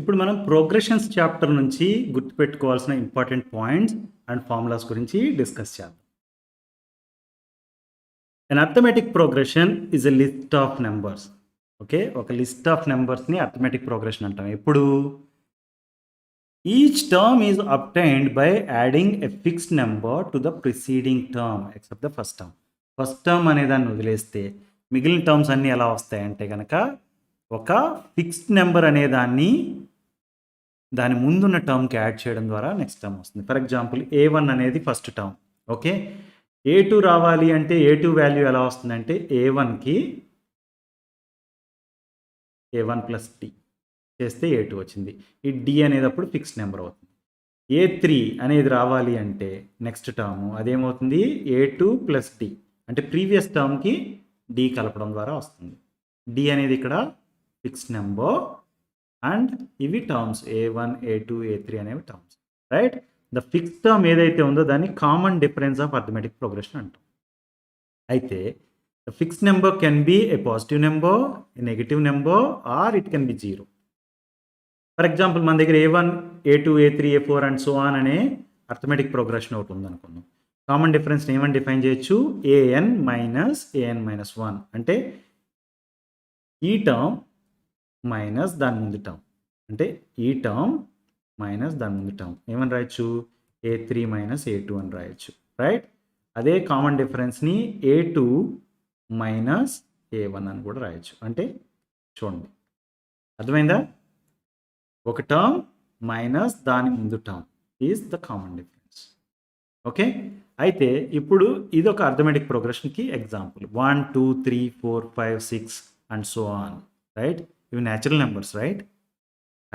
ఇప్పుడు మనం progressions chapter నుంచి గుర్తుపెట్టుకోవాల్సిన ఇంపార్టెంట్ పాయింట్స్ అండ్ ఫార్ములాస్ గురించి డిస్కస్ చేద్దాం. An arithmetic progression is a list of numbers. Okay, ఒక లిస్ట్ ఆఫ్ నెంబర్స్ని అర్థమెటిక్ ప్రోగ్రెషన్ అంటాం. ఇప్పుడు each term is obtained by adding a fixed number to the preceding term except the first term. First term అనే దాన్ని వదిలేస్తే మిగిలిన terms అన్నీ ఎలా వస్తాయంటే కనుక ఒక ఫిక్స్డ్ నెంబర్ అనే దాని ముందున్న టర్మ్కి యాడ్ చేయడం ద్వారా నెక్స్ట్ టర్మ్ వస్తుంది. ఫర్ ఎగ్జాంపుల్ A1 అనేది ఫస్ట్ టర్మ్. ఓకే, A2 రావాలి అంటే A2 వాల్యూ ఎలా వస్తుందంటే A1కి A1 ప్లస్ డి చేస్తే A2 వచ్చింది. ఈ డి అనేది అప్పుడు ఫిక్స్డ్ నెంబర్ అవుతుంది. A3 అనేది రావాలి అంటే నెక్స్ట్ టర్మ్ అదేమవుతుంది A2 ప్లస్ డి అంటే ప్రీవియస్ టర్మ్కి డి కలపడం ద్వారా వస్తుంది. డి అనేది ఇక్కడ ఫిక్స్డ్ నెంబర్ అండ్ ఇవి టర్మ్స్ A1, A2, A3 అనేవి terms, right? The fixed term ఏదైతే ఉందో దాన్ని common difference of arithmetic progression అంటాం. అయితే the fixed number can be a positive number, a negative number or it can be zero. For example మన దగ్గర A1, A2, A3, A4 and so on అనే arithmetic progression ఒకటి ఉందనుకుందాం. Common డిఫరెన్స్ని ఏమని define చేయొచ్చు? an minus 1 అంటే ఈ term minus దాని ముందు టర్మ్, అంటే ఈ టర్మ్ మైనస్ దాని ముందు టర్మ్ ఏమని రాయొచ్చు? A3 మైనస్ A2 అని రాయొచ్చు, రైట్? అదే కామన్ డిఫరెన్స్ని A2 మైనస్ A1 అని కూడా రాయొచ్చు. అంటే చూడండి, అర్థమైందా? ఒక టర్మ్ మైనస్ దాని ముందు term is the common difference. Okay, అయితే ఇప్పుడు ఇది ఒక అర్థమెటిక్ ప్రోగ్రెషన్కి example. 1, 2, 3, 4, 5, 6 and so on, right? ఇవి న్యాచురల్ నెంబర్స్, రైట్?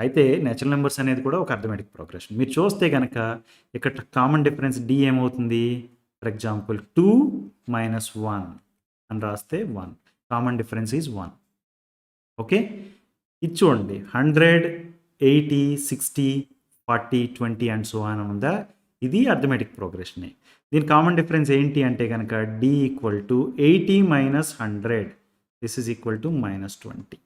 అయితే న్యాచురల్ నెంబర్స్ అనేది కూడా ఒక అర్థమెటిక్ ప్రోగ్రెషన్. మీరు చూస్తే కనుక ఇక్కడ కామన్ డిఫరెన్స్ డి ఏమవుతుంది? ఫర్ ఎగ్జాంపుల్ 2 మైనస్ 1 అని రాస్తే 1, కామన్ డిఫరెన్స్ ఈజ్ 1. ఓకే, ఇది చూడండి 100, 80, 60, 40, 20 అండ్ సో ఆన్ ఉందా? ఇది అర్థమెటిక్ ప్రోగ్రెషనే. దీని కామన్ డిఫరెన్స్ ఏంటి అంటే కనుక d equal to 80 minus 100, this is equal to minus 20.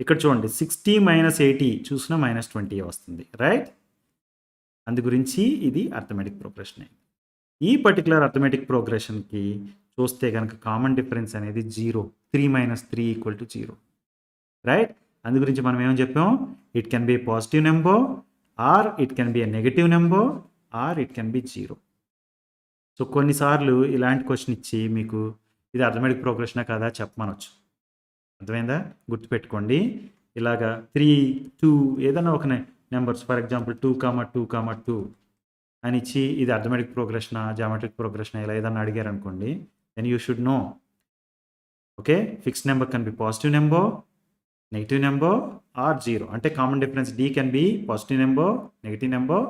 ఇక్కడ చూడండి 60 మైనస్ 80 చూసినా మైనస్ 20 వస్తుంది, రైట్? అందు గురించి ఇది అర్థమెటిక్ ప్రోగ్రెషన్. ఈ పర్టికులర్ అర్థమెటిక్ ప్రోగ్రెషన్కి చూస్తే కనుక కామన్ డిఫరెన్స్ అనేది 0, 3 మైనస్ 3 ఈక్వల్ టు 0, రైట్? అందు గురించి మనం ఏమని చెప్పాం? It can be positive number or it can be a negative number or it can be 0. So కొన్నిసార్లు ఇలాంటి క్వశ్చన్ ఇచ్చి మీకు ఇది అర్థమెటిక్ ప్రోగ్రెషనా కదా చెప్పమనొచ్చు. అర్థమైందా? గుర్తుపెట్టుకోండి, ఇలాగా 3, 2 ఏదైనా ఒక నెంబర్స్ ఫర్ ఎగ్జాంపుల్ 2, 2 అని ఇచ్చి ఇది అర్థమెటిక్ ప్రోగ్రెషనా జామెట్రిక్ ప్రోగ్రెషనా ఇలా ఏదైనా అడిగారు అనుకోండి, then you should know. Okay, fixed number can be positive number, negative number or 0. అంటే common difference d can be positive number, negative number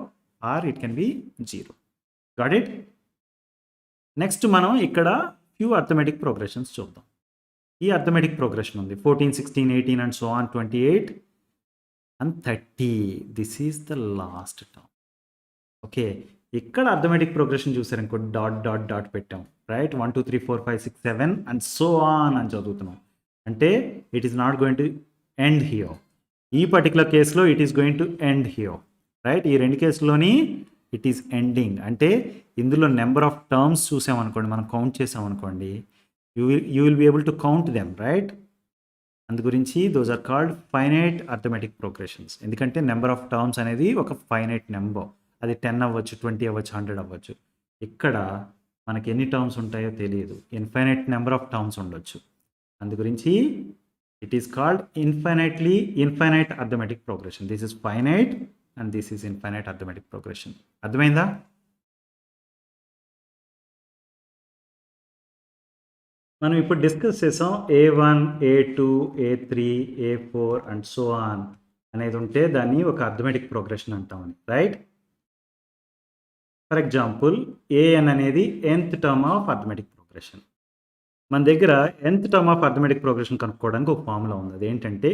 or it can be 0. Got it? Next మనం ఇక్కడ few arithmetic progressions చూద్దాం. ఈ arithmetic progression ఉంది 14, 16, 18 and so on 28 and 30. This is the last term. Okay, ఇక్కడ arithmetic progression చూసారనుకో dot dot dot పెట్టాం, right? 1, 2, 3, 4, 5, 6, 7 and so on అని చదువుతున్నాం. అంటే it is not going to end here. ఈ పర్టికులర్ కేసులో it is going to end here, right? ఈ రెండు కేసుల్లోని ఇట్ ఈస్ ఎండింగ్. అంటే ఇందులో నెంబర్ ఆఫ్ టర్మ్స్ చూసామనుకోండి, మనం కౌంట్ చేసామనుకోండి, you will be able to count them, right? అందు గురించి those are called finite arithmetic progressions. ఎందుకంటే నెంబర్ ఆఫ్ టర్మ్స్ అనేది ఒక ఫైనైట్ నెంబర్, అది 10 అవ్వచ్చు, 20 అవ్వచ్చు, 100 అవ్వచ్చు. ఇక్కడ మనకి ఎన్ని టర్మ్స్ ఉంటాయో తెలియదు, ఇన్ఫైనైట్ నెంబర్ ఆఫ్ టర్మ్స్ ఉండొచ్చు. అందు గురించి it is called infinite arithmetic progression. This is finite and this is infinite arithmetic progression. అర్థమైందా? మనం ఇప్పుడు డిస్కస్ చేసాం A1, A2, A3, A4 and so on అనేది ఉంటే దాన్ని ఒక అర్థమెటిక్ ప్రోగ్రెషన్ అంటామని, రైట్? ఫర్ ఎగ్జాంపుల్ an అనేది nth term of arithmetic progression. మన దగ్గర nth term of arithmetic progression కనుక్కోవడానికి ఒక ఫార్ములా ఉంది. అదేంటంటే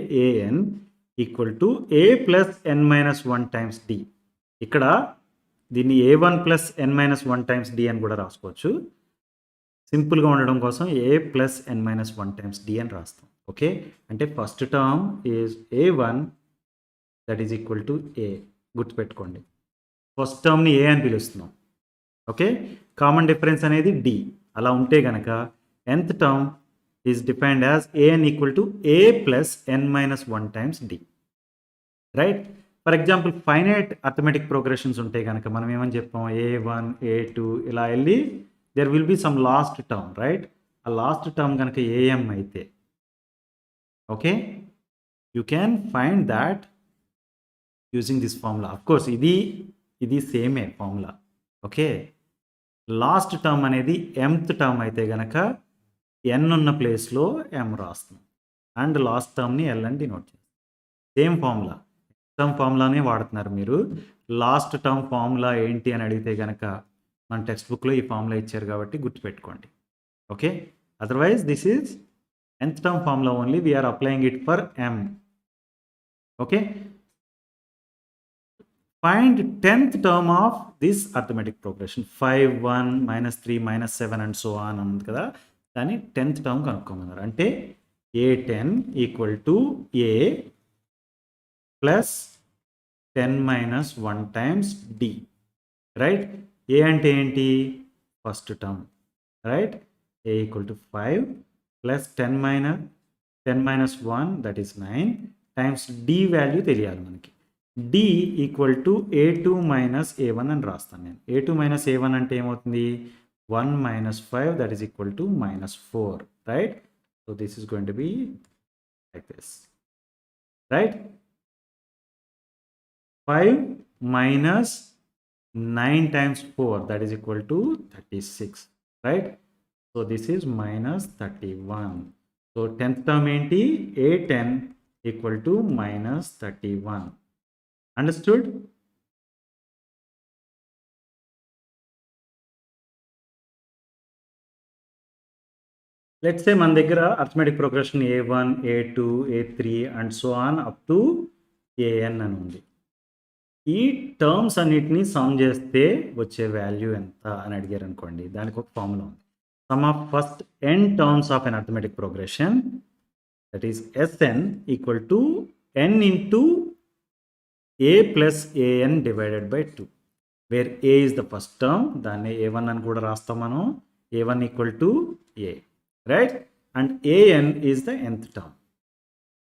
an equal to a plus n minus 1 times d. ఇక్కడ దీన్ని A1 plus n minus 1 times d అని కూడా రాసుకోవచ్చు. సింపుల్గా ఉండడం కోసం a plus n minus 1 times d అని రాస్తాం. ఓకే, అంటే first term is A1 that is equal to a. గుర్తుపెట్టుకోండి, ఫస్ట్ టర్మ్ని ఏ అని పిలుస్తున్నాం. ఓకే, కామన్ డిఫరెన్స్ అనేది డి. అలా ఉంటే కనుక nth term is defined as an equal to a plus n minus 1 times d. Right? For example finite arithmetic progressions ఉంటే కనుక మనం ఏమని చెప్పాం, a1 a2 ఇలా వెళ్ళి there will be some last term. Right? ఆ లాస్ట్ టర్మ్ కనుక am అయితే okay, you can find that using this formula. Of course ఇది సేమే ఫార్ములా. ఓకే, లాస్ట్ టర్మ్ అనేది mth టర్మ్ అయితే కనుక n ఉన్న ప్లేస్లో m రాస్తాం అండ్ లాస్ట్ టర్మ్ని l అని డినోట్ చేస్తాం. సేమ్ ఫార్ములా, టర్మ్ ఫార్ములానే వాడుతున్నారు మీరు. లాస్ట్ టర్మ్ ఫార్ములా ఏంటి అని అడిగితే కనుక మన టెక్స్ట్ బుక్లో ఈ ఫార్ములా ఇచ్చారు కాబట్టి గుర్తుపెట్టుకోండి. Okay, otherwise this is nth term formula only, we're applying it for m. Okay, find 10th term of this arithmetic progression. 5 1 minus 3 minus 7 and so on అన్నది కదా, దాన్ని 10th టర్మ్ కనుక్కోమన్నారు. అంటే a10 equal to a plus 10 minus 1 times d. Right? A అంటే ఏంటి? First term. Right? a equal to 5 plus 10 minus 1 that is 9 times d value తెలియాలి మనకి. d equal to a2 minus a1 అని రాస్తాను నేను. a2 minus a1 అంటే ఏమవుతుంది? 1 minus 5 that is equal to minus 4. Right? So this is going to be like this. Right? 5 minus 9 times 4 that is equal to 36. Right? So this is minus 31. So 10th term enti a10 equal to minus 31. Understood? Let's say మన దగ్గర arithmetic progression a1, a2, a3 and so on up to an అని ఉంది. ఈ terms అన్నిటిని some చేస్తే వచ్చే value ఎంత అని అడిగారు అనుకోండి, దానికి ఒక ఫార్ములా ఉంది. Some of first n terms of an arithmetic progression, that is Sn equal to n into a plus an divided by 2, where a is the first term, దాన్ని a1 అని కూడా రాస్తాం మనం. a1 equal to a, right? And an is the nth term.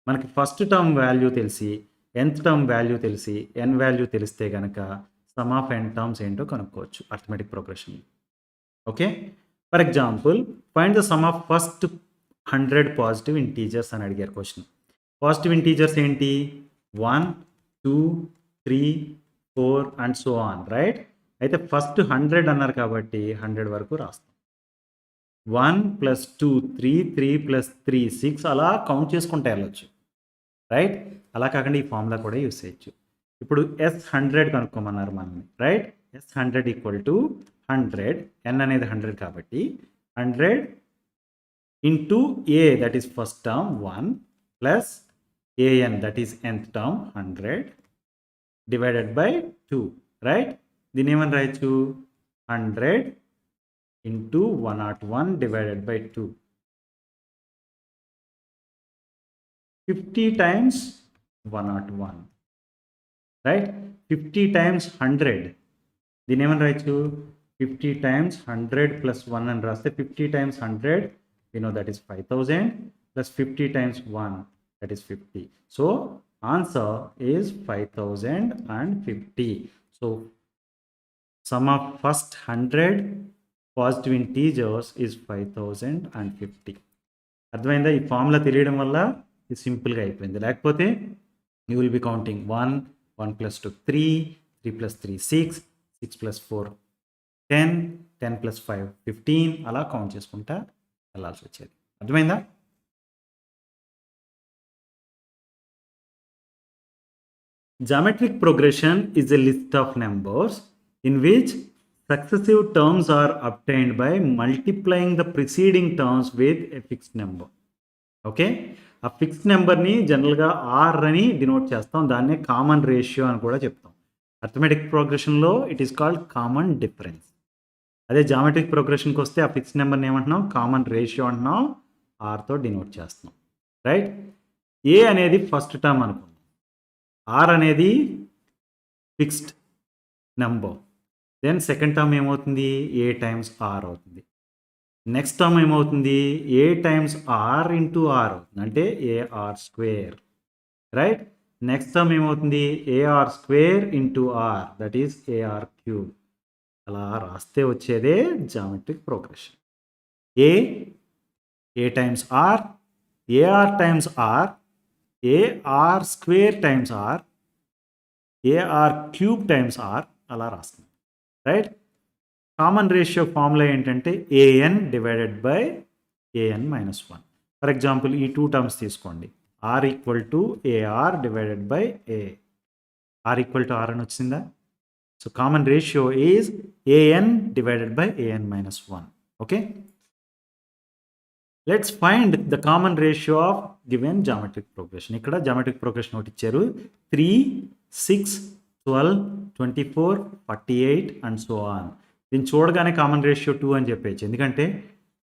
మనకి first term value తెలిసి nth term value తెలిసి n value తెలిస్తే కనుక సమ్ ఆఫ్ n టర్మ్స్ ఏంటో కనుక్కోవచ్చు arithmetic progression. Okay, for example find the sum of first 100 positive integers అని అడిగారు question. Positive integers ఏంటి? 1 2 3 4 అండ్ సో ఆన్. రైట్? అయితే ఫస్ట్ 100 అన్నారు కాబట్టి 100 వరకు రాస్తాం. 1 + 2 3 3 + 3 6 అలా కౌంట్ చేసుకుంటే వెళ్ళొచ్చు. రైట్? అలా కాకుండా ఈ ఫార్ములా కూడా యూస్ చేయొచ్చు. ఇప్పుడు S100 కనుక్కోమన్నారు మనల్ని. Right? S100 equal to 100, n అనేది 100 కాబట్టి 100 into a that is first term 1 plus an that is nth term 100 divided by 2. Right? దీని ఏమని రాయొచ్చు? 100 into 101 divided by 2. 50 times 101. Right? 50 times 100. దీని ఏమని రాయొచ్చు? 50 times 100 plus 1 అని రాస్తే 50 times 100, we know that is 5000 plus 50 times 1, that is 50. So answer is 5050. So sum of first 100 positive integers is 5050. అర్థమైందా? ఈ ఫార్ములా తెలియడం వల్ల ఇది సింపుల్గా అయిపోయింది. లేకపోతే యూ విల్ బి కౌంటింగ్ 1 1 + 2 3 3 + 3 6 6 + 4 10 10 + 5 15 అలా కౌంట్ చేసుకుంటా వెళ్ళాల్సి వచ్చేది. అర్థమైందా? Geometric progression is a list of numbers in which successive terms are obtained by multiplying the preceding terms with a fixed number. Okay, ఆ ఫిక్స్డ్ నెంబర్ని జనరల్గా ఆర్ అని డినోట్ చేస్తాం. దాన్నే కామన్ రేషియో అని కూడా చెప్తాం. అర్థమెటిక్ ప్రోగ్రెషన్లో it is called common difference. అదే జామెట్రిక్ ప్రోగ్రెషన్కి వస్తే ఆ ఫిక్స్డ్ నెంబర్ని ఏమంటున్నాం? కామన్ రేషియో అంటున్నాం, ఆర్తో డినోట్ చేస్తున్నాం. రైట్? ఏ అనేది ఫస్ట్ టర్మ్ అనుకుందాం. ఆర్ అనేది fixed number. Then second term ఏమవుతుంది, ఏ టైమ్స్ ఆర్ అవుతుంది. నెక్స్ట్ టర్మ్ ఏమవుతుంది, a times r into r అవుతుంది, అంటే a r square, right. Next term ఏమవుతుంది, a r square into r, that is a r cube. అలా రాస్తే వచ్చేదే జామెట్రిక్ ప్రోగ్రెషన్. A times r, a r times r, a r square times r, a r cube times r, అలా రాస్తుంది, రైట్. కామన్ రేషియో ఫార్ములా ఏంటంటే AN divided by a n minus 1. For example ఈ 2 terms తీసుకోండి, r equal to a r divided by a. R equal to r అని వచ్చిందా? So common ratio is a n divided by a n minus 1. Okay, let's find the common ratio of given geometric progression. ఇక్కడ geometric progression ఒకటి ఇచ్చారు, 3, 6, 12, 24, 48 and so on. దీన్ని చూడగానే common ratio 2 అని చెప్పేయచ్చు, ఎందుకంటే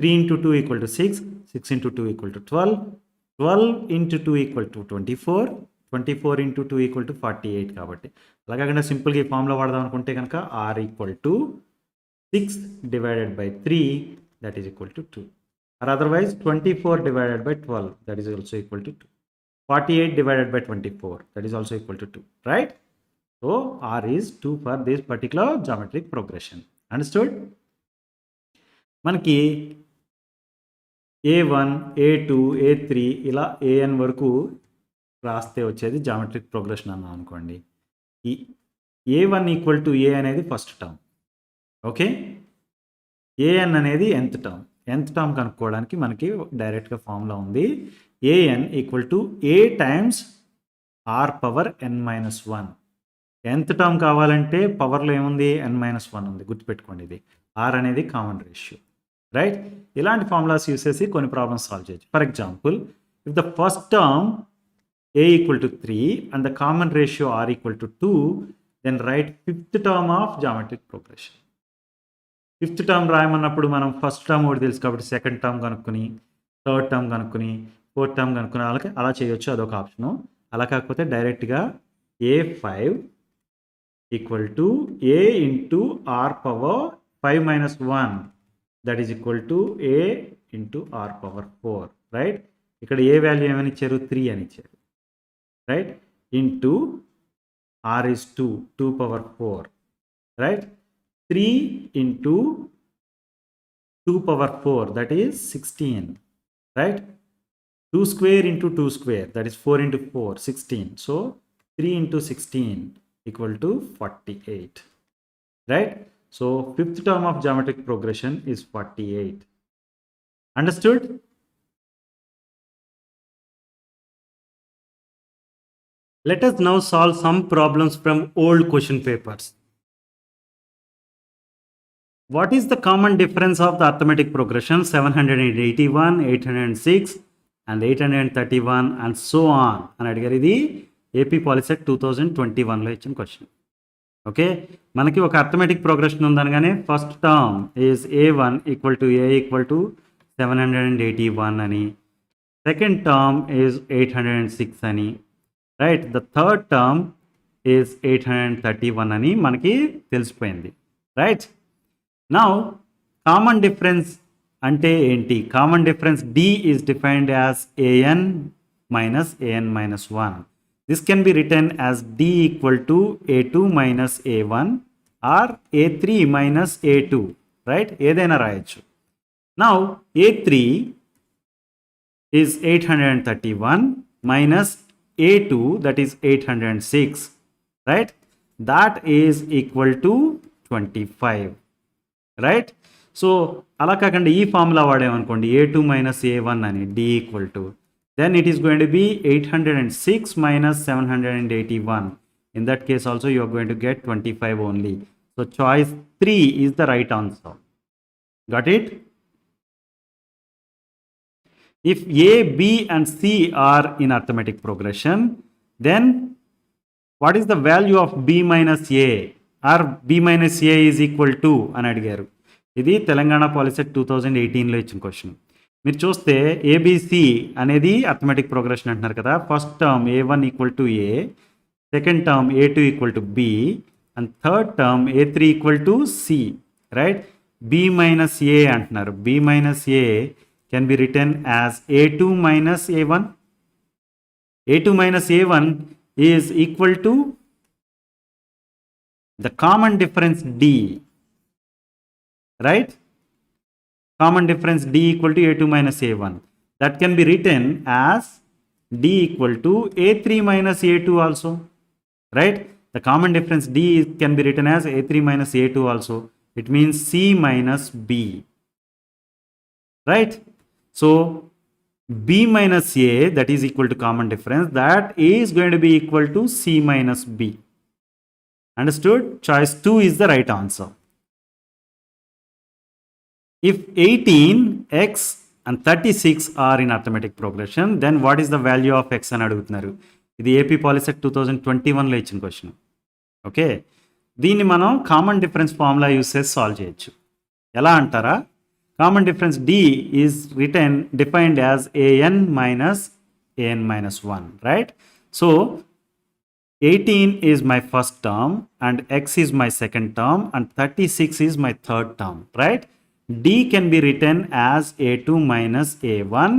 3 into 2 equal to 6, 6 into 2 equal to 12, 12 into 2 equal to 24, 24 into 2 equal to 48. కాబట్టి అలా కాకుండా సింపుల్గా ఈ ఫార్ములా వాడదాం అనుకుంటే కనుక r equal to 6 divided by 3, that is equal to 2. R otherwise 24 divided by 12, that is also equal to 2. 48 divided by 24, that is also equal to 2, right? So R is 2 for this particular geometric progression. Understood? మనకి A1, A2, A3 ఇలా AN వరకు రాస్తే వచ్చేది geometric progression అన్నాం అనుకోండి. ఈ A1 equal to A అనేది first term, okay. AN అనేది nth టర్మ్. nth టర్మ్ కనుక్కోవడానికి మనకి డైరెక్ట్గా ఫార్ములా ఉంది, an equal to a times r power n minus 1. nth term కావాలంటే పవర్లో ఏముంది, n మైనస్ 1 ఉంది, గుర్తుపెట్టుకోండి. ఇది ఆర్ అనేది కామన్ రేషియో, రైట్. ఇలాంటి ఫార్ములాస్ యూస్ చేసి కొన్ని ప్రాబ్లమ్స్ సాల్వ్ చేయొచ్చు. For example, if the first term a equal to 3 and the common ratio r equal to 2, then write fifth term of geometric progression. Fifth term రాయమన్నప్పుడు మనం first term ఒకటి తెలుసు కాబట్టి second term కనుక్కొని, third term కనుక్కొని, fourth term కనుక్కునే వాళ్ళకి అలా చేయొచ్చు, అదొక ఆప్షను. అలా కాకపోతే డైరెక్ట్గా A5 equal to A into r power 5 minus 1, that is equal to A into r power 4, right. ఇక్కడ ఏ వాల్యూ ఏమని ఇచ్చారు, 3 అని ఇచ్చారు, right. Into r is 2 power 4, right. 3 into 2 power 4, that is 16, right. 2 square into 2 square, that is 4 into 4, 16. So 3 into 16 equal to 48, right? So fifth term of geometric progression is 48. Understood? Let us now solve some problems from old question papers. What is the common difference of the arithmetic progression 781, 806 and 831 and so on అని అడిగారు. ఇది AP POLYCET 2021లో ఇచ్చిన question. Okay, మనకి ఒక arithmetic progression ఉందనగానే first term is A1 equal to A equal to 781 అని, second term is 806 అని, right. The third term is 831 అని మనకి తెలిసిపోయింది, రైట్. నౌ కామన్ డిఫరెన్స్ అంటే ఏంటి? Common difference D is defined as AN minus AN minus 1. This can be written as D equal to A2 minus A1 or A3 minus A2, right. ఏదైనా రాయొచ్చు. Now A3 is 831 minus A2, that is 806, right. That is equal to 25, right. So అలా కాకుండా ఈ formula వాడేమనుకోండి, A2 minus A1 అని, D equal to, then it is going to be 806 minus 781. In that case also you are going to get 25 only. So choice 3 is the right answer. Got it? If A, B and C are in arithmetic progression, then what is the value of B minus A? Or B minus A is equal to అని అడిగారు. ఇది తెలంగాణ పాలిసెట్ 2018లో ఇచ్చిన question. మీరు చూస్తే ABC అనేది arithmetic progression అంటున్నారు కదా. First term A1 equal to A, second term a2 equal to b, and third term a3 equal to c, right? b minus a అంటున్నారు. b minus a can be written as a2 minus a1. a2 minus a1 is equal to the common difference d, right? Common difference d equal to a2 minus a1. That can be written as d equal to a3 minus a2 also, right? The common difference d can be written as a3 minus a2 also. It means c minus b, right? So b minus a, that is equal to common difference, that is going to be equal to c minus b. Understood? Choice 2 is the right answer. If 18, x and 36 are in arithmetic progression, then what is the value of x అని అడుగుతున్నారు. ఇది AP POLYCET 2021లో ఇచ్చిన question. Okay, దీన్ని మనం common difference formula use చేసి solve చేయొచ్చు. ఎలా అంటారా? Common difference d is defined as an minus 1, right? So 18 is my first term and x is my second term and 36 is my third term, right? d can be written as a2 minus a1,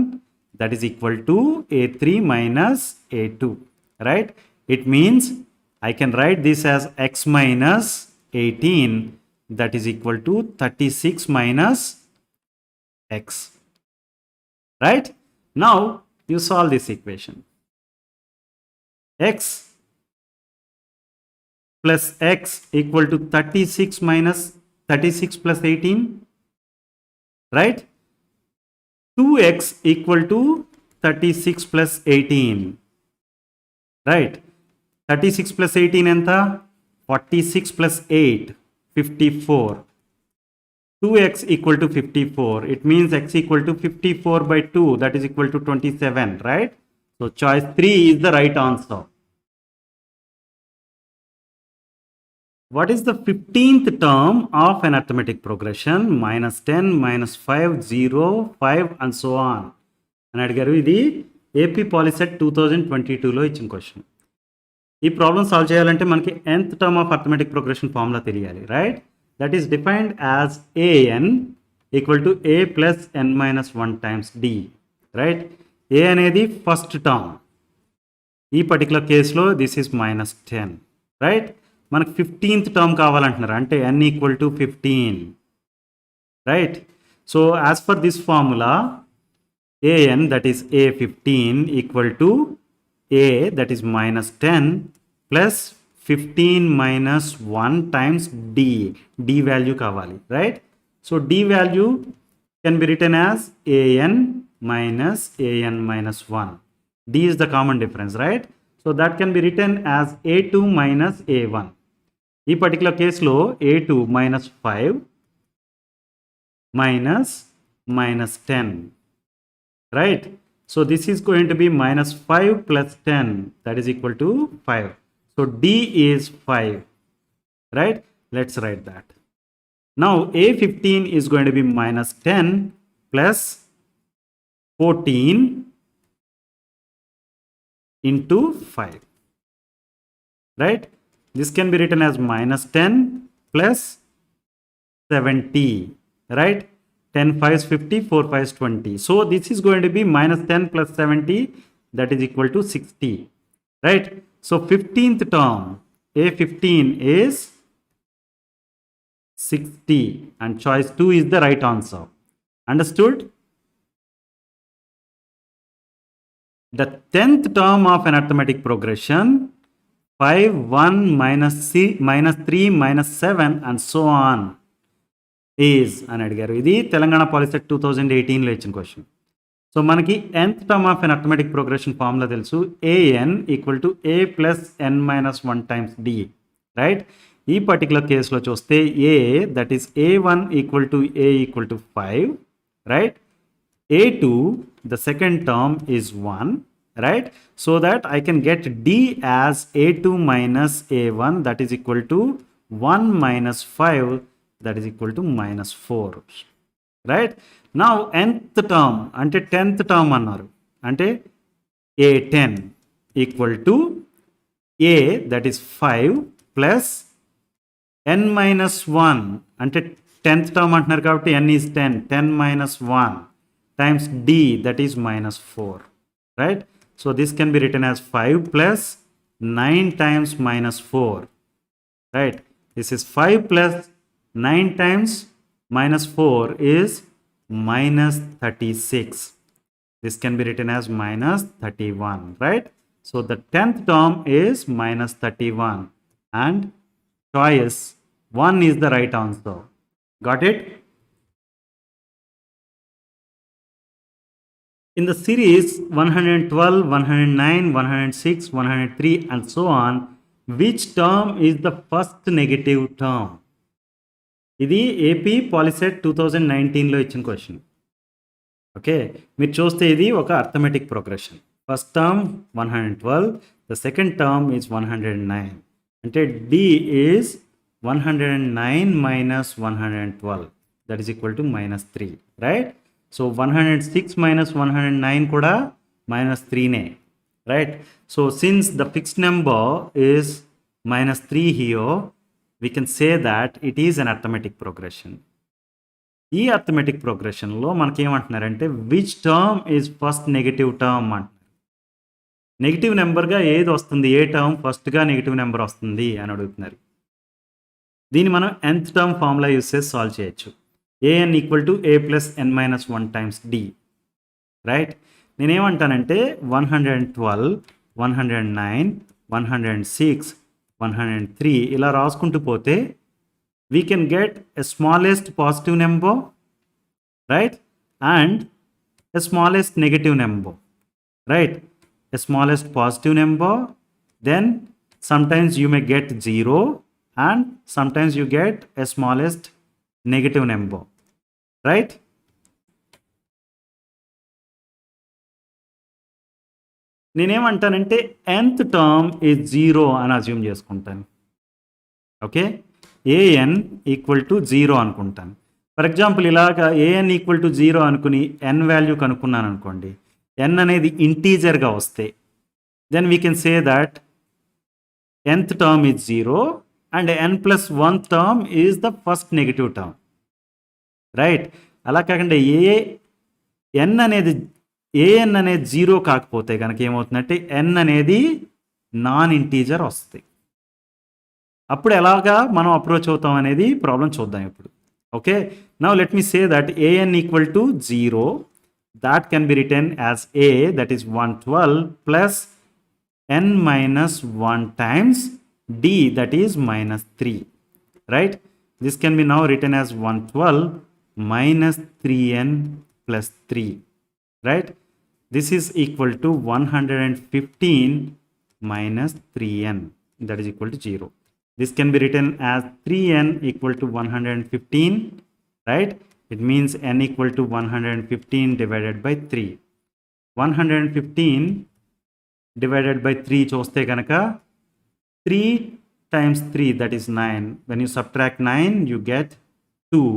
that is equal to a3 minus a2, right? It means I can write this as x minus 18, that is equal to 36 minus x, right? Now you solve this equation. X plus x equal to 36 minus 36 plus 18, right? 2x equal to 36 plus 18, right? 36 plus 18 enta? 46 plus 8, 54. 2x equal to 54. It means x equal to 54 by 2, that is equal to 27, right? So choice 3 is the right answer. What is the 15th term of an arithmetic progression? Minus 10, minus 5, 0, 5 and so on. అని అడిగారు. ఇది AP POLYCET 2022లో ఇచ్చిన question. ఈ problem solve చేయాలంటే మనకి nth term of arithmetic progression formula తెలియాలి, right? That is defined as an equal to a plus n minus 1 times d, right? a అనేది first term. ఈ పర్టికులర్ కేసులో దిస్ ఈస్ minus 10, రైట్? మనకు 15th term కావాలంటున్నారు, అంటే n equal to 15, right? So as per this formula an, that is a15 equal to a, that is minus 10 plus 15 minus 1 times d. d value kavali, right? So d value can be written as an minus 1. d is the common difference, right? So that can be written as a2 minus a1. Ee particular case lo a2 minus 5 minus 10, right? So this is going to be minus 5 plus 10, that is equal to 5. So d is 5, right? Let's write that. Now a15 is going to be minus 10 plus 14 into 5, right? This can be written as minus 10 plus 70, right? 10 5s 50, 4 5s 20. So this is going to be minus 10 plus 70, that is equal to 60, right? So 15th term, a15 is 60 and choice 2 is the right answer. Understood? The 10th term of an arithmetic progression, 5, 1, minus 3, minus 7 and so on is అని అడిగారు. ఇది తెలంగాణ పాలిసెట్ 2018లో ఇచ్చిన question. So మనకి nth term of an arithmetic progression formula తెలుసు, an equal to a plus n minus 1 times d, right? ఈ particular కేసులో చూస్తే a, that is a1 equal to a equal to 5, right? a2, the second term is 1, right? So that I can get d as a2 minus a1, that is equal to 1 minus 5, that is equal to minus 4, right? Now nth term ante 10th term annaru, ante a10 equal to a that is 5 plus n minus 1 అంటే 10th term అంటున్నారు కాబట్టి n is 10 minus 1 times d that is minus 4, right? So this can be written as 5 plus 9 times minus 4, right? This is 5 plus 9 times minus 4 is minus 36. This can be written as minus 31, right? So the 10th term is minus 31 and choice 1 is the right answer. Got it? In the series 112, 109, 106, 103 and so on, which term is the first negative term? ఇది AP POLYCET 2019లో ఇచ్చిన question. Okay, మీరు చూస్తే ఇది ఒక arithmetic progression. First term 112, the second term is 109. అంటే d is 109 minus 112, that is equal to minus 3, right? So 106 minus 109 కూడా minus 3నే, right? So since the fixed number is minus 3 here, we can say that it is an arithmetic progression. ఈ arithmetic ప్రోగ్రెషన్లో మనకేమంటున్నారంటే which term is first negative term అంటున్నారు. Negative నెంబర్గా ఏది వస్తుంది, ఏ టర్మ్ ఫస్ట్గా నెగిటివ్ నెంబర్ వస్తుంది అని అడుగుతున్నారు. దీన్ని మనం nth టర్మ్ ఫార్ములా యూస్ చేసి సాల్వ్ చేయొచ్చు. an equal to a plus n minus 1 times d, right? నేనేమంటానంటే 112, 109, 106, 103 ఇలా రాసుకుంటూ పోతే we can get a smallest positive number, right? And a smallest negative number, right? A smallest positive number, then sometimes you may get 0 and sometimes you get a smallest negative number, right? నేనేమంటానంటే nth term is 0 అని assume చేసుకుంటాను. Okay, an equal to 0 అనుకుంటాను. For example ఇలాగా an equal to 0 అనుకుని n value కనుక్కున్నాను అనుకోండి, n అనేది ఇంటీజర్గా వస్తే then we can say that nth term is 0 and n plus 1th term is the first negative term, right? అలా కాకుండా an అనేది 0 కాకపోతే కనుక ఏమవుతుందంటే n అనేది నాన్ ఇంటీజర్ వస్తుంది. అప్పుడు ఎలాగా మనం అప్రోచ్ అవుతాం అనేది ప్రాబ్లం చూద్దాం ఇప్పుడు. Okay, now let me say that an equal to 0, that can be written as a that is 112 plus n minus 1 times d that is minus 3, right? This can be now written as 112 minus 3n plus 3, right? This is equal to 115 minus 3n, that is equal to 0. This can be written as 3n equal to 115, right? It means n equal to 115 divided by 3. 115 divided by 3 చూస్తే కనుక 3 times 3 that is 9. When you subtract 9 you get 2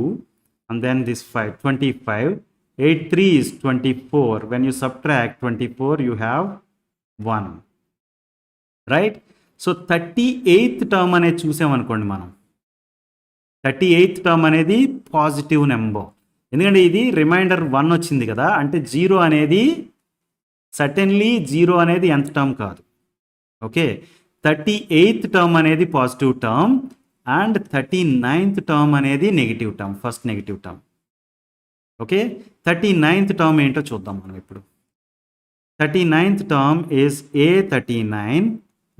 and then this 5, 25. 8 3 is 24. When you subtract 24 you have 1, right? So 38th term అనేది చూసామనుకోండి, మనం 38th term అనేది positive number. ఎందుకంటే ఇది reminder 1 వచ్చింది కదా, అంటే 0 అనేది సర్టెన్లీ 0 అనేది nth టర్మ్ కాదు. ఓకే, 38th టర్మ్ అనేది positive term and 39th term అనేది negative term, first negative term. Okay, 39th term ఏంటో చూద్దాం మనం ఇప్పుడు. 39th term is a39,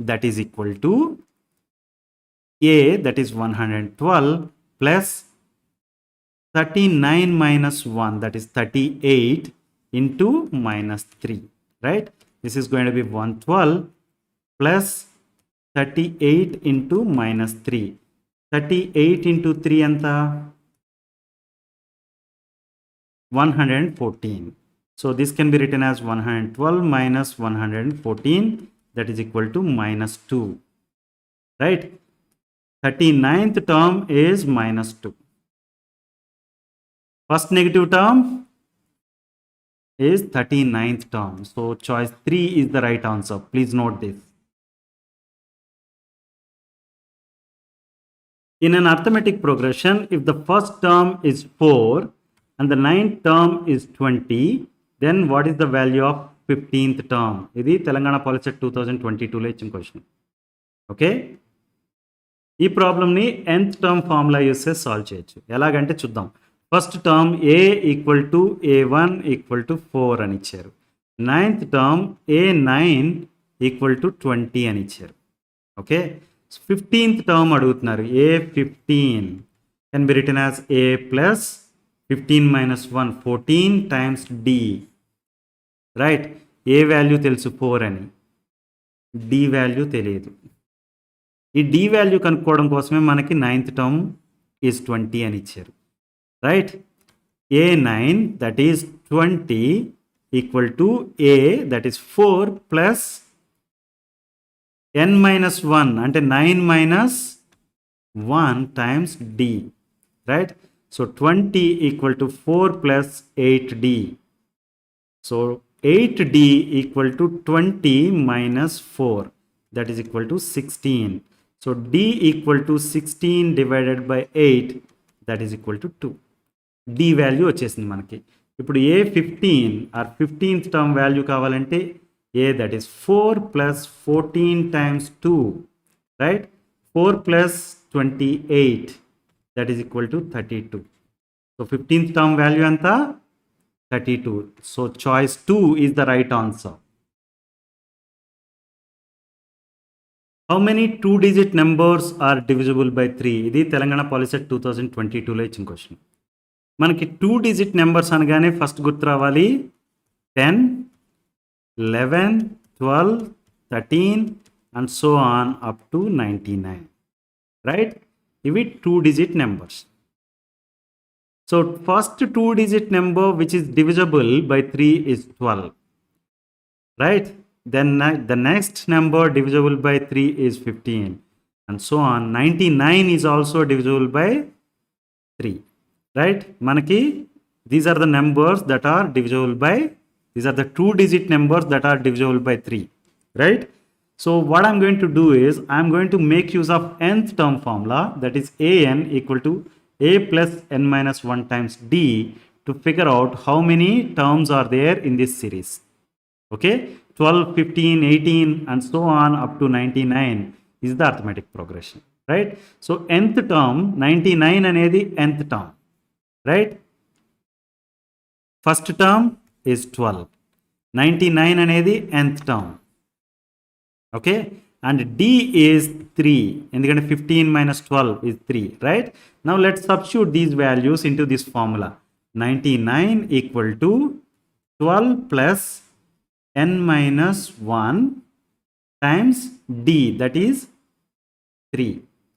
that is equal to a that is 112 plus 39 minus 1 that is 38 into minus 3, right? This is going to be 112 plus 38 into minus 3. 38 into 3 anta 114. So this can be written as 112 minus 114, that is equal to minus 2, right? 39th term is minus 2. First negative term is 39th term. So choice 3 is the right answer. Please note this. In an arithmetic progression, if the first term is 4 and the 9th term is 20, then what is the value of 15th term? ఇది Telangana POLYCET 2022లో ఇచ్చిన question. Okay, ఈ ప్రాబ్లమ్ని nth term formula use చేసి solve చేయొచ్చు. ఎలాగంటే చూద్దాం. First term a equal to a1 equal to 4 అని ఇచ్చారు. 9th term a9 equal to 20 అని ఇచ్చారు. ఓకే, 15th టర్మ్ అడుగుతున్నారు. a15 can be written as a plus 15 minus 1 14 times d. Right, A value తెలుసు 4 అని, d వాల్యూ తెలియదు. ఈ d value కనుక్కోవడం కోసమే మనకి 9th టర్మ్ ఈజ్ 20 అని ఇచ్చారు. Right, a9 that is 20 equal to a that is 4 plus n minus 1 అంటే 9 minus 1 times d. Right, so 20 equal to 4 plus 8d. So 8d equal to 20 minus 4, that is equal to 16. So d equal to 16 divided by 8, that is equal to 2. d value వచ్చేసింది మనకి. ఇప్పుడు a15 or 15th term value కావాలంటే a that is 4 plus 14 times 2, right? 4 plus 28, that is equal to 32. So 15th term value anta 32. So choice 2 is the right answer. How many 2-digit numbers are divisible by 3? ఇది Telangana POLYCET 2022లో ఇచ్చిన question. మనకి 2-digit numbers అనగానే first గుర్తు రావాలి 10, 11, 12, 13 and so on up to 99. Right, ఇవి 2-digit numbers. So first 2-digit number which is divisible by 3 is 12. Right, then the next number divisible by 3 is 15 and so on. 99 is also divisible by 3. Right, మనకి these are the numbers that are divisible by, these are the 2-digit numbers that are divisible by 3, right? So what I'm going to do is I'm going to make use of nth term formula, that is an equal to a plus n minus 1 times d, to figure out how many terms are there in this series. Okay, 12, 15, 18 and so on up to 99 is the arithmetic progression, right? So nth term 99 అనేది nth term, right? First term is 12, 99 అనేది nth term. Okay, and d is 3 ఎందుకంటే 15 minus 12 is 3, right? Now let's substitute these values into this formula. 99 equal to 12 plus n minus 1 times d, that is 3,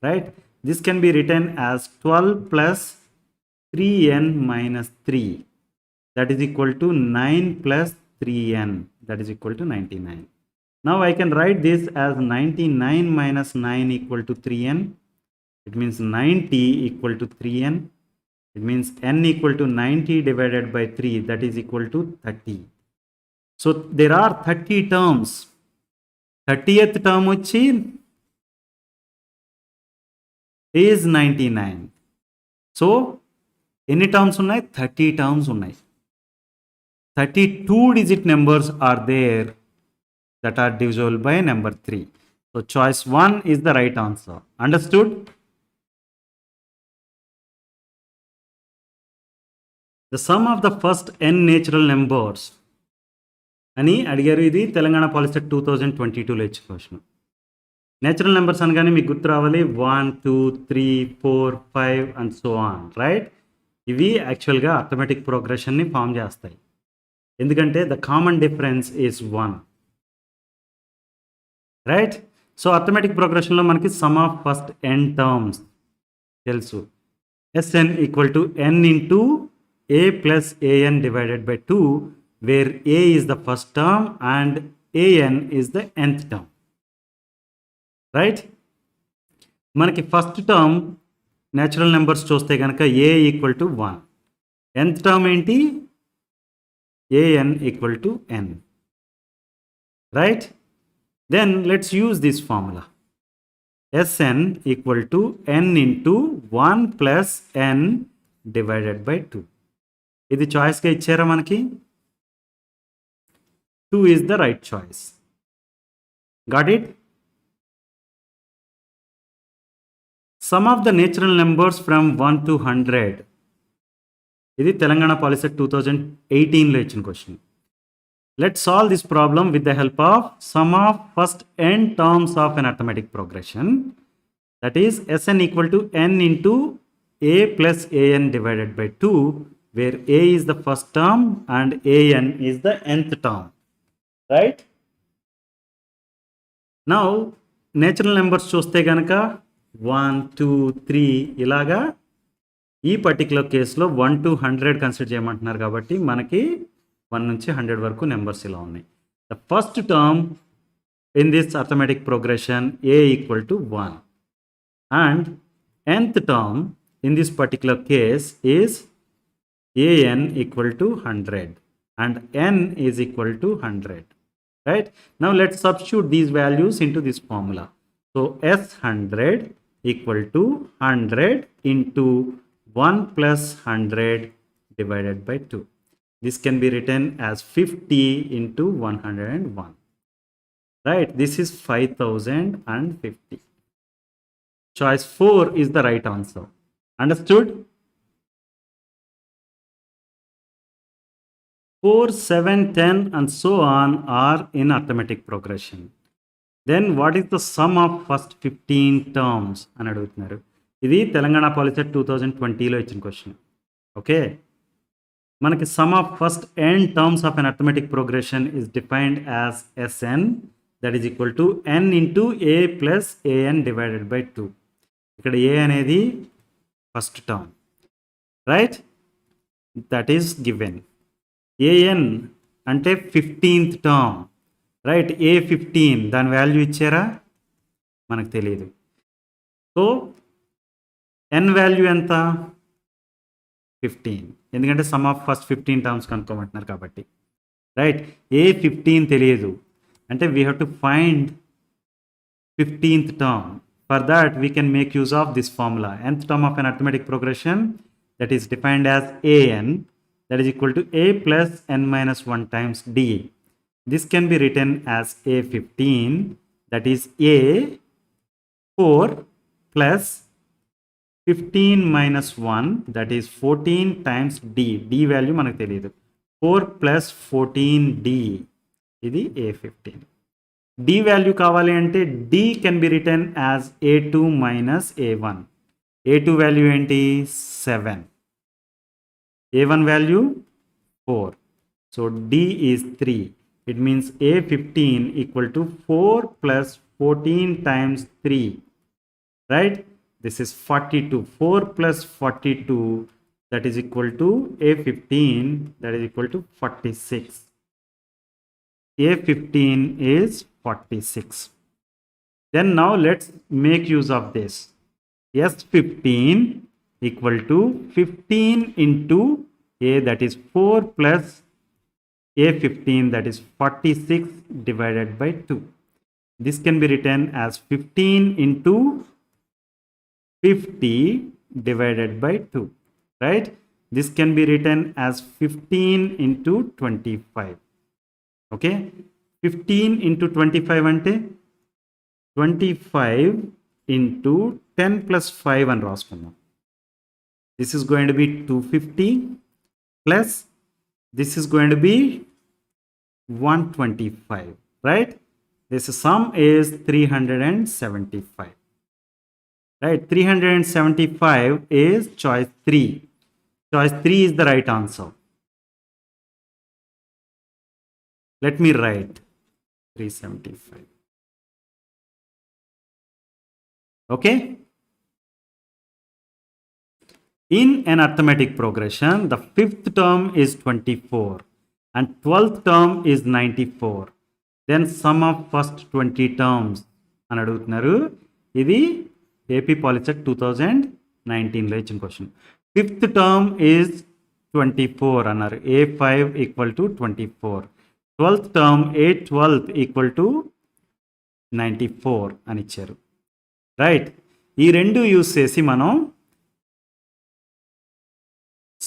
right? This can be written as 12 plus 3n minus 3, that is equal to 9 plus 3n, that is equal to 99. Now I can write this as 99 minus 9 equal to 3n. It means 90 equal to 3n. It means n equal to 90 divided by 3, that is equal to 30. So there are 30 terms. 30th term వచ్చి is 99. So ఎన్ని terms ఉన్నాయి? 30 terms ఉన్నాయి. 32-digit numbers are there that are divisible by number 3. So choice 1 is the right answer. Understood? The sum of the first n natural numbers అని అడిగారు. ఇది Telangana POLYCET 2022లో ఇచ్చిన question. Natural numbers అనగానే మీకు గుర్తు రావాలి 1, 2, 3, 4, 5 అండ్ సో ఆన్, రైట్? ఇవి యాక్చువల్గా అర్థమెటిక్ ప్రోగ్రెషన్ని ఫామ్ చేస్తాయి. ఎందుకంటే the common difference is 1, right? So arithmetic ప్రోగ్రెషన్లో మనకి sum of first n terms తెలుసు. Sn equal to n into a plus an divided by 2, where a is the first term and an is the nth term, right? మనకి first term natural numbers చూస్తే కనుక a equal to 1, nth term ఏంటి? an equal to n, right? Then let's use this formula. Sn equal to n into 1 plus n divided by 2. ఇది చాయిస్గా ఇచ్చారా మనకి? 2 is the right choice. Got it? Some of the natural numbers from 1 to 100. ఇది తెలంగాణ పాలిసెట్ 2018లో ఇచ్చిన question. Let's solve this problem with the help of sum of first n terms of an arithmetic progression. That is Sn equal to n into a plus an divided by 2, where a is the first term and an is the nth term. Right? Now, natural numbers చూస్తే గనక 1, 2, 3 ఇలాగా ఈ particular కేసులో 1 to 100 consider చేయమంటున్నారు కాబట్టి మనకి 1 నుంచి 100 వరకు నెంబర్స్ ఇలా ఉన్నాయి. The first term in this arithmetic progression a equal to 1 and nth term in this particular case is an equal to 100 and n is equal to 100. Right? Now let's substitute these values into this formula. So s100 equal to 100 into 1 plus 100 divided by 2. This can be written as 50 into 101. Right? This is 5050. Choice 4 is the right answer. Understood? 4, 7, 10 and so on are in arithmetic progression. Then what is the sum of first 15 terms? అని అడుగుతున్నారు. ఇది Telangana POLYCET 2020లో ఇచ్చిన question. Okay, మనకి sum of first n terms of an arithmetic progression is defined as Sn, that is equal to n into a plus an divided by 2. ఇక్కడ a అనేది first term. Right? That is given. an అంటే 15th term. Right? a15 దాని value ఇచ్చారా? మనకు తెలియదు. So n value ఎంత? 15, ఎందుకంటే some of first 15 terms కనుక్కోమంటున్నారు కాబట్టి. రైట్? a15 తెలియదు అంటే we have to find 15th term. For that we can make use of this formula. nth term of an arithmetic progression that is defined as an, that is equal to a plus n minus 1 times d. This can be written as a15, that is a4 plus 15 minus 1, that is 14 times d. d value మనకు తెలియదు. 4 plus 14d, ఇది a15. d value కావాలి అంటే d can be written as a2 minus a1. a2 value ఏంటి? 7. a1 value 4. So d is 3. It means a15 equal to 4 plus 14 times 3. Right? This is 42. 4 plus 42, that is equal to a15, that is equal to 46. a15 is 46. Then now let's make use of this. s15 equal to 15 into a, that is 4 plus a15, that is 46 divided by 2. This can be written as 15 into 50 divided by 2. Right? This can be written as 15 into 25. Okay? 15 into 25 ante 25 into 10 plus 5 అని రాసుకుందాం. This is going to be 250 plus this is going to be 125. Right? This sum is 375. Right? 375 is choice 3. Choice 3 is the right answer. Let me write 375. Okay? In an arithmetic progression, the fifth term is 24 and 12th term is 94. Then sum of first 20 terms అని అడుగుతున్నారు. ఇది AP POLYCET 2019లో ఇచ్చిన question. Fifth term is 24 అన్నారు. a5 equal to 24. 12th term a12 equal to 94 అని ఇచ్చారు. Right. ఈ రెండు యూస్ చేసి మనం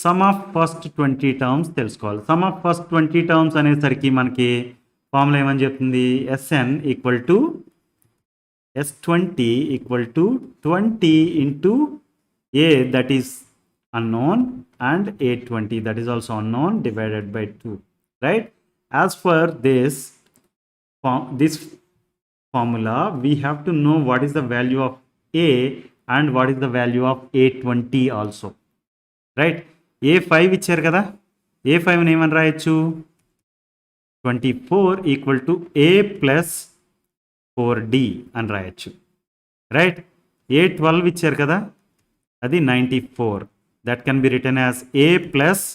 సమ్ ఆఫ్ ఫస్ట్ 20 టర్మ్స్ తెలుసుకోవాలి. సమ్ ఆఫ్ ఫస్ట్ 20 టర్మ్స్ అనేసరికి మనకి ఫార్ములా ఏమని చెప్తుంది? S n equal to S20 equal to 20 into A that is unknown and A20 that is also unknown divided by 2, right? As per this formula, we have to know what is the value of A and what is the value of A20 also, right? A5 ఇచ్చారు కదా, A5 ని ఏమని రాయొచ్చు? 24 equal to A plus 4D అని రాయొచ్చు, right. A12 ఇచ్చారు కదా, అది 94, that can be written as A plus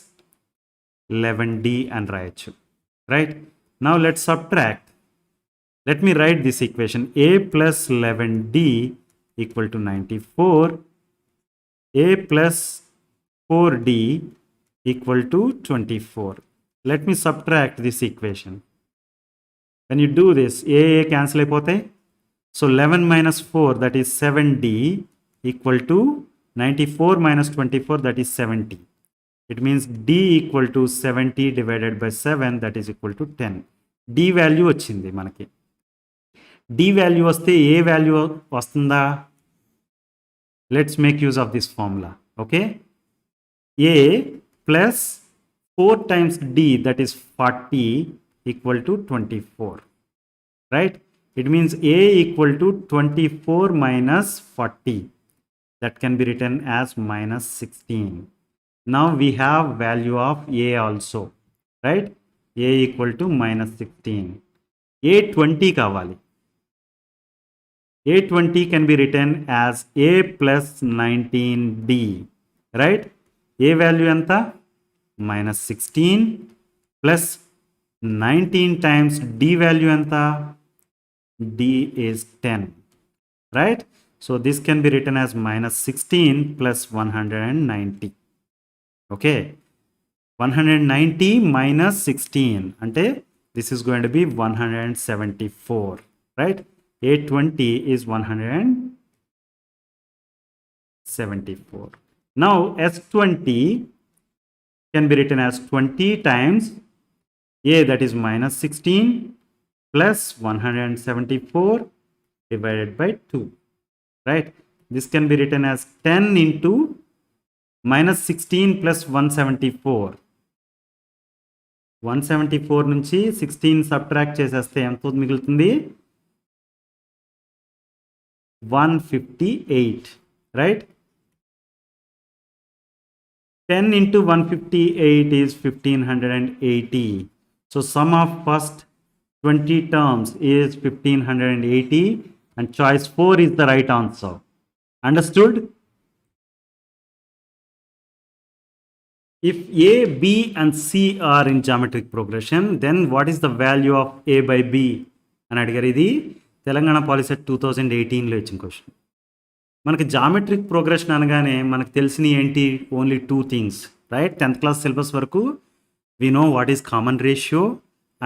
11D అని రాయొచ్చు, right. Now let's subtract. Let me right this equation. A plus 11D equal to 94, A plus 4D equal to 24. Let me subtract this equation. When you do this, A cancel అయిపోతాయి. So 11 minus 4 that is 7D equal to 94 minus 24 that is 70. It means D equal to 70 divided by 7 that is equal to 10. D value వచ్చింది మనకి. D value వస్తే A value వస్తుందా? Let's make use of this formula. Okay. A plus 4 times D that is 40 equal to 24, right? It means A equal to 24 minus 40, that can be written as minus 16. Now we have value of A also, right? A equal to minus 16. A20 kavali. A20 can be written as A plus 19D, right? A value anta? Minus 16 plus 19 times D value anta? D is 10, right? So this can be written as minus 16 plus 190. Okay, 190 minus 16 ante this is going to be 174, right? A20 is 174. Now S20 can be written as 20 times A, that is minus 16 plus 174 divided by 2, right? This can be written as 10 into minus 16 plus 174. 174 నుంచి 16 subtract చేసేస్తే ఎంత మిగులుతుంది? 158, right? 10 into 158 is 1580. So sum of first 20 terms is 1580 and choice 4 is the right answer. Understood? If A, B and C are in geometric progression, then what is the value of A by B? అని అడిగారు. ఇది తెలంగాణ పాలిసెట్ 2018లో ఇచ్చిన question. మనకి geometric progression అనగానే మనకు తెలిసిన ఏంటి? Only 2 things, right? 10th class syllabus వరకు we know what is common ratio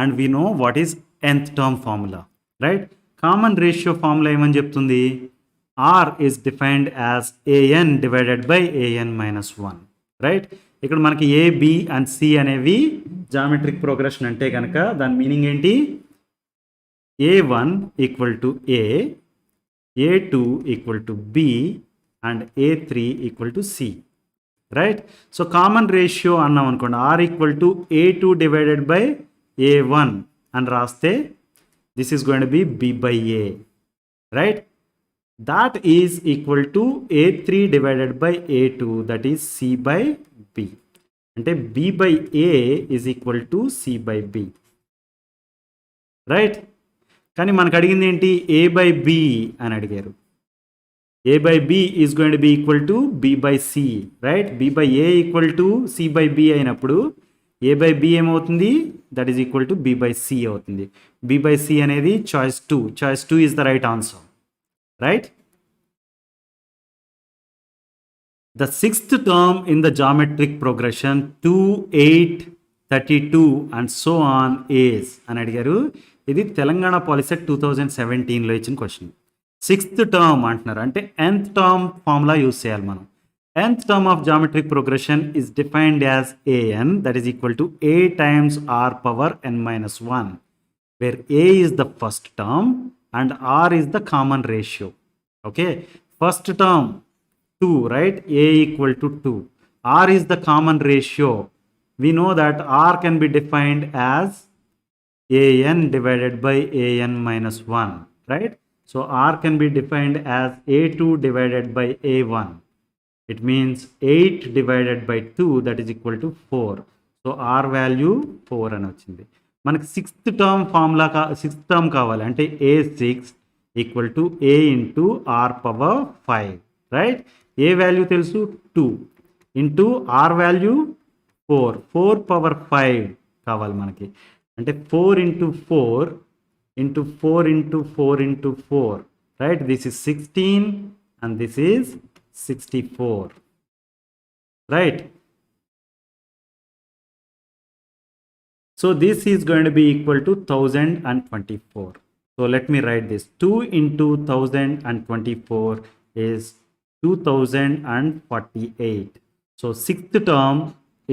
and we know what is nth term formula, right? Common ratio formula ఏమని చెప్తుంది? R is defined as an divided by an minus 1, right? ఇక్కడ మనకి A, B and C అనేవి geometric progression అంటే కనుక దాని meaning ఏంటి? A1 equal to A, A2 equal to B and A3 equal to C, right? So common ratio అన్నాం అనుకోండి, R equal to A2 divided by A1 అని రాస్తే this is going to be B by A, right? That is equal to A3 divided by A2, that is C by B. అంటే B by A is equal to C by B, right? కానీ మనకు అడిగింది ఏంటి? A by B అని అడిగారు. A by B is going to be equal to B by C, right? B by A equal to C by B అయినప్పుడు A by B ఏమవుతుంది? That is equal to B by C అవుతుంది. B by C అనేది choice 2. Choice 2 is the right answer, right? The sixth term in the geometric progression 2, 8, 32 and so on is అని అడిగారు. ఇది Telangana POLYCET 2017లో ఇచ్చిన question. Sixth term అంటున్నారు, అంటే nth term formula use చేయాలి మనం. nth term of geometric progression is defined as an, that is equal to a times r power n minus 1, where a is the first term and r is the common ratio. Okay, first term 2, right? A equal to 2, r is the common ratio. We know that r can be defined as an divided by an minus 1, right? So r can be defined as a2 divided by a1. It means 8 divided by 2, that is equal to 4. So r value 4 అని వచ్చింది. మనకి sixth term కావాలి అంటే a6 equal to a into r power 5, right? A value తెలుసు 2 into r value 4 power 5 కావాలి మనకి. అంటే 4 into 4 into 4 into 4 into 4, right? This is 16 and this is 64, right? So this is going to be equal to 1024. So let me write this. 2 into 1024 is 2048. So sixth term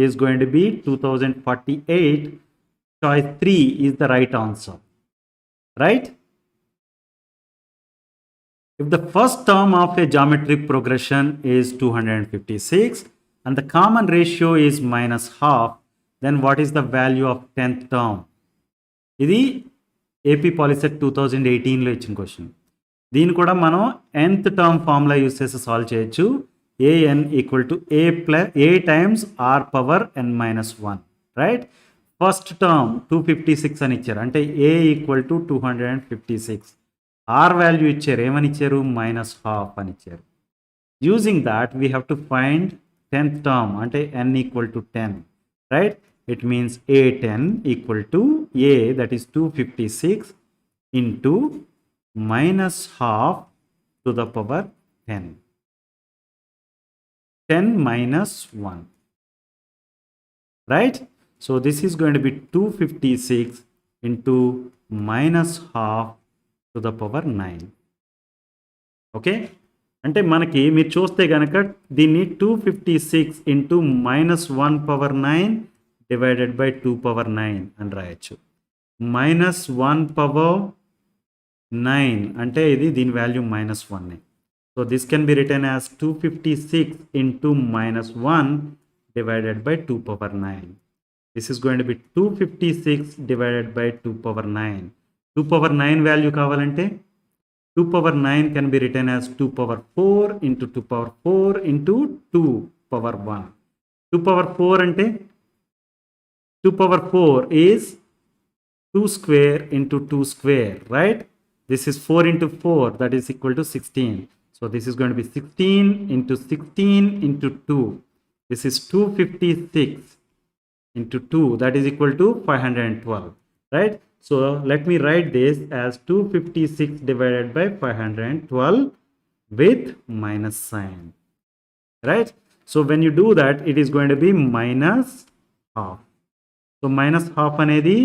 is going to be 2048. Choice 3 is the right answer, right? If the first term of a geometric progression is 256 and the common ratio is minus half, then what is the value of 10th term? ఇది AP POLYCET 2018లో ఇచ్చిన question. దీన్ని కూడా మనం nth term formula use చేసి solve చేయొచ్చు. an equal to a times r power n minus 1, right? First term 256 అని ఇచ్చారు, అంటే a equal to 256. r value ఇచ్చారు, ఏమని ఇచ్చారు? మైనస్ హాఫ్ అని ఇచ్చారు. Using that we have to find 10th term, అంటే n equal to 10, right? It means a10 equal to a, that is 256 into minus half to the power 10, 10 minus 1, right? So this is going to be 256 into minus half to the power 9. Okay, అంటే మనకి మీరు చూస్తే కనుక దీన్ని 256 into minus 1 power 9 divided by 2 power 9 అని రాయొచ్చు. Minus 1 power 9 అంటే ఇది దీని value minus 1. So this can be written as 256 into minus 1 divided by 2 power 9. This is going to be 256 divided by 2 power 9. 2 power 9 value కావాలంటే 2 power 9 can be written as 2 power 4 into 2 power 4 into 2 power 1. 2 power 4 అంటే 2 power 4 is 2 square into 2 square, right? This is 4 into 4, that is equal to 16. So this is going to be 16 into 16 into 2. This is 256 into 2, that is equal to 512, right? So let me write this as 256 divided by 512 with minus sign, right? So when you do that, it is going to be minus half. So minus half అనేది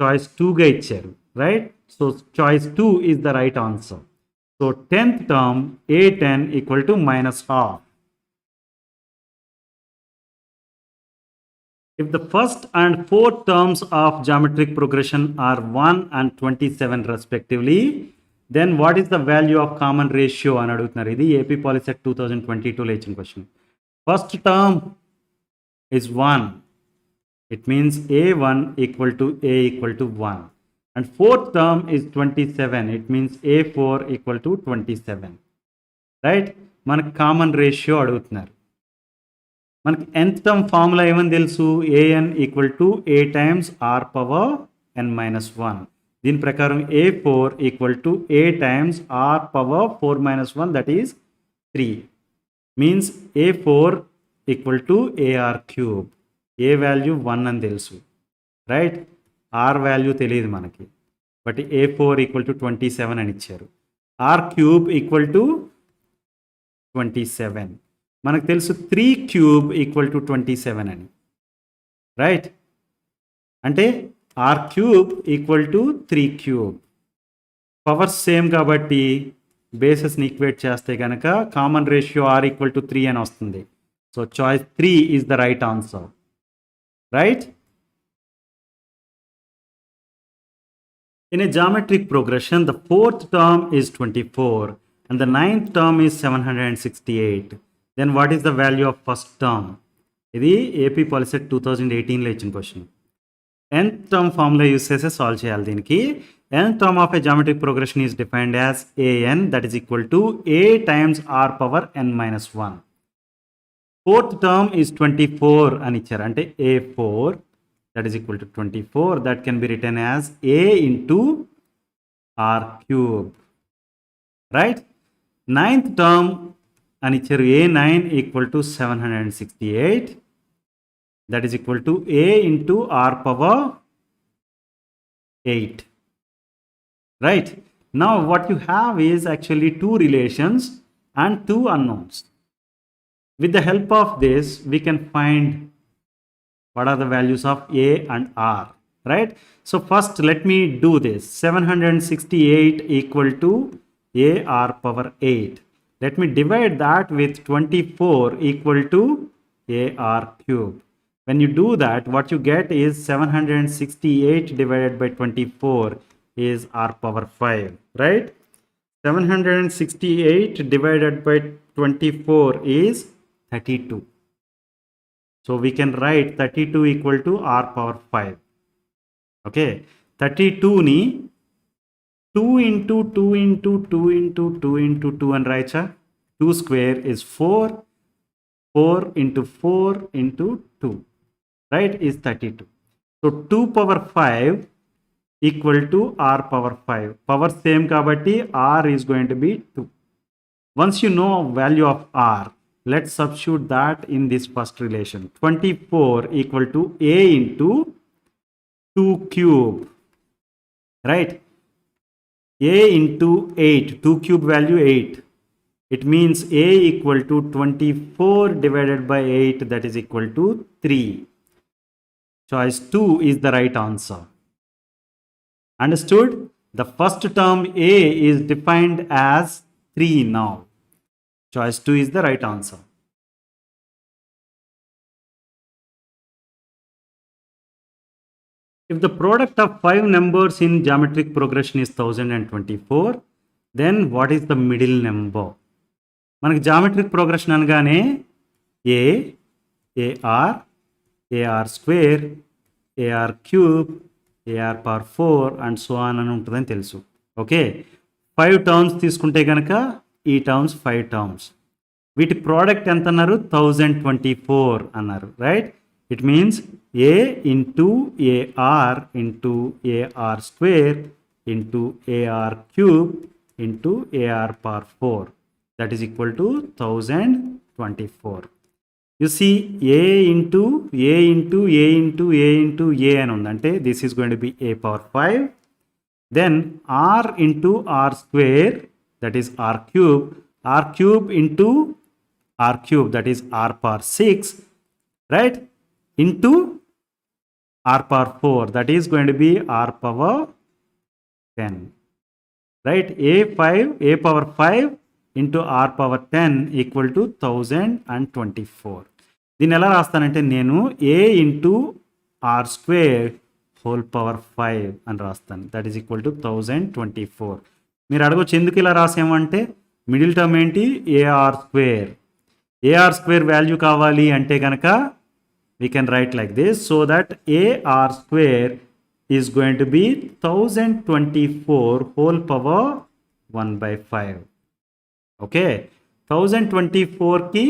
choice 2 గా ఇచ్చారు, right? So choice 2 is the right answer. So 10th term a10 equal to minus half. If the first and fourth terms of geometric progression are 1 and 27 respectively, then what is the value of common ratio అని అడుగుతున్నారు. ఇది AP POLYCET 2022లో ఇచ్చిన question. First term is 1. It means a1 equal to a equal to 1. And fourth term is 27. It means a4 equal to 27. Right? మనకు common ratio అడుగుతున్నారు. మనకి nth term formula ఏమని తెలుసు? an equal to a times r power n minus 1. దీని ప్రకారం a4 equal to a times r power 4 minus 1, that is 3. Means a4 equal to ar cube. A value 1 అని తెలుసు, right? Are value తెలియదు మనకి, but a4 equal to 27 అని ఇచ్చారు. R cube equal to 27. మనకు తెలుసు 3 క్యూబ్ ఈక్వల్ టు 27 అని, right? అంటే r cube equal to 3 cube. Powers same కాబట్టి బేసెస్ని ఈక్వేట్ చేస్తే కనుక common ratio r equal to 3 అని వస్తుంది. So choice 3 is the right answer, right? In a geometric progression, the fourth term is 24 and the ninth term is 768. Then what is the value of first term? ఇది AP POLYCET 2018లో ఇచ్చిన question. nth term formula use చేసి solve చేయాలి దీనికి. nth term of a geometric progression is defined as an, that is equal to a times r power n minus 1. Fourth term is 24 అని ఇచ్చారు, అంటే a4, that is equal to 24, that can be written as a into r cube, right? Ninth term అని ఇచ్చారు a9 equal to 768, that is equal to a into r power 8, right? Now what you have is actually two relations and two unknowns. With the help of this we can find what are the values of a and r, right? So first let me do this. 768 equal to a r power 8. Let me divide that with 24 equal to a r cube. When you do that, what you get is 768 divided by 24 is r power 5, right? 768 divided by 24 is 32. So we can write 32 equal to r power 5. Okay, 32 ni 2 into 2 into 2 into 2 into 2 and write 2 square is 4, 4 into 4 into 2, right, is 32. So 2 power 5 equal to r power 5. Power same kabatti r is going to be 2. Once you know value of r, let's substitute that in this first relation. 24 equal to a into 2 cube, right? A into 8, 2 cube value 8. It means a equal to 24 divided by 8, that is equal to 3. Choice 2 is the right answer. Understood? The first term a is defined as 3 now. Choice 2 is the right answer. If the product of 5 numbers in geometric progression is 1024, then what is the middle number? మనకి geometric progression అనగానే a, ar, ar square, ar cube, ar power 4 and so on అని ఉంటుందని తెలుసు. Okay, 5 terms తీసుకుంటే కనుక ఈ terms 5 terms, వీటి product ఎంత అన్నారు? 1024 అన్నారు, right? It means a into ar into ar square into ar cube into ar power 4, that is equal to 1024. You see a into a into a into a into a అని ఉంది, అంటే this is going to be a power 5, then r into r square, that is r cube into r cube, that is r power 6, right, into r power 4, that is going to be r power 10, right? A power 5 into r power 10 equal to 1024. దీన్ని ఎలా రాస్తానంటే నేను a into r square whole power 5 అని రాస్తాను, that is equal to 1024. మీరు అడగొచ్చు ఎందుకు ఇలా రాసామంటే middle term ఏంటి? ar square వాల్యూ కావాలి అంటే కనుక we can write like this, so that ar square is going to be 1024 whole power 1 by 5. Okay, 1024 ki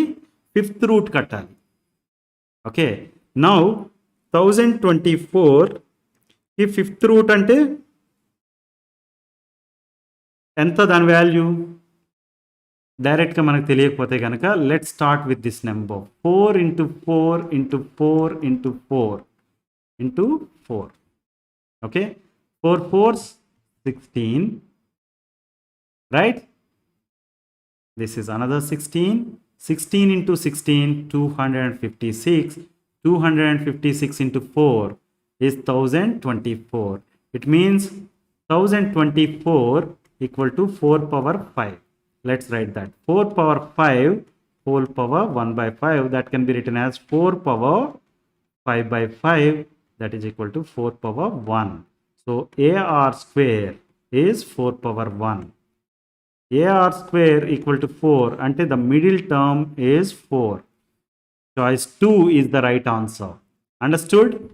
5th root kattali. Okay, now 1024 ki 5th root ante enta dan value డైరెక్ట్గా మనకు తెలియకపోతే కనుక let start with this number 4 into 4 into 4 into 4 into 4. Okay, 4 4s 16, right? This is another 16. 16 into 16, 256. 256 into 4 is 1024. It means 1024 equal to 4 power 5. Let's write that. 4 power 5 whole power 1 by 5, that can be written as 4 power 5 by 5, that is equal to 4 power 1. So AR square is 4 power 1. AR square equal to 4 ante the middle term is 4. Choice 2 is the right answer. Understood?